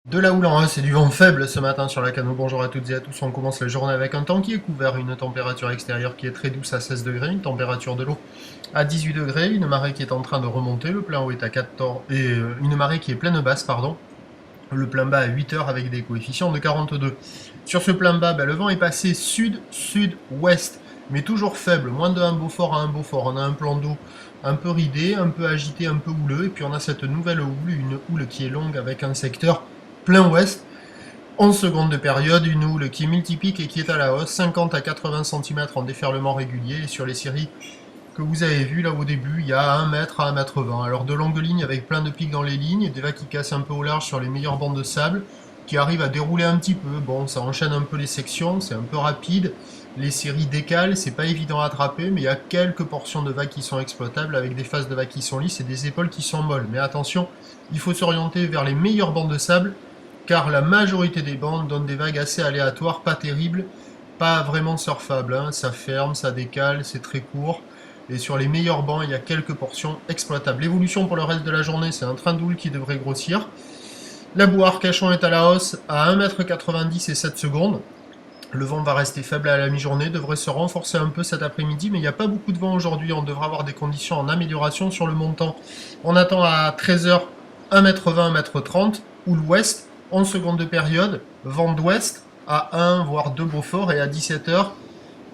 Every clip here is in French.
De la houle en 1, c'est du vent faible ce matin sur la Cano. Bonjour à toutes et à tous, on commence la journée avec un temps qui est couvert, une température extérieure qui est très douce à 16 degrés, une température de l'eau à 18 degrés, une marée qui est en train de remonter, le plein haut est à 14, et une marée qui est pleine basse, pardon, le plein bas à 8 heures avec des coefficients de 42. Sur ce plein bas, le vent est passé sud-sud-ouest, mais toujours faible, moins de 1 Beaufort à 1 Beaufort, on a un plan d'eau un peu ridé, un peu agité, un peu houleux, et puis on a cette nouvelle houle, une houle qui est longue avec un secteur plein ouest, 11 secondes de période, une houle qui est multiplique et qui est à la hausse, 50 à 80 cm en déferlement régulier, et sur les séries que vous avez vues là au début, il y a 1 mètre à 1 mètre 20. Alors de longues lignes avec plein de pics dans les lignes, des vagues qui cassent un peu au large sur les meilleures bandes de sable, qui arrivent à dérouler un petit peu, bon ça enchaîne un peu les sections, c'est un peu rapide, les séries décalent, c'est pas évident à attraper, mais il y a quelques portions de vagues qui sont exploitables, avec des faces de vagues qui sont lisses et des épaules qui sont molles. Mais attention, il faut s'orienter vers les meilleures bandes de sable, car la majorité des bandes donnent des vagues assez aléatoires, pas terribles, pas vraiment surfables, hein. Ça ferme, ça décale, c'est très court, et sur les meilleurs bancs, il y a quelques portions exploitables. L'évolution pour le reste de la journée, c'est un train de houle qui devrait grossir. La boue à Arcachon est à la hausse à 1,90 m et 7 secondes. Le vent va rester faible à la mi-journée, devrait se renforcer un peu cet après-midi, mais il n'y a pas beaucoup de vent aujourd'hui, on devra avoir des conditions en amélioration sur le montant. On attend à 13 h 1,20 m, 1,30 m, houle ouest, 11 secondes de période, vent d'ouest à 1 voire 2 Beaufort, et à 17 h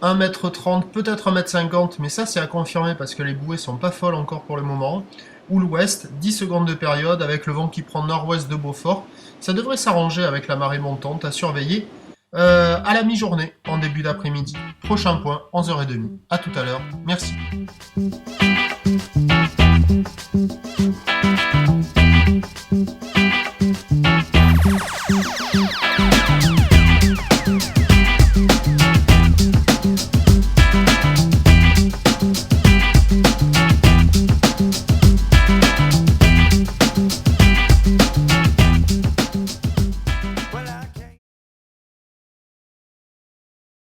1,30 m, peut-être 1,50 m, mais ça c'est à confirmer parce que les bouées sont pas folles encore pour le moment. Houle ouest, 10 secondes de période avec le vent qui prend nord-ouest de Beaufort. Ça devrait s'arranger avec la marée montante à surveiller à la mi-journée en début d'après-midi. Prochain point, 11 h 30. A tout à l'heure, merci.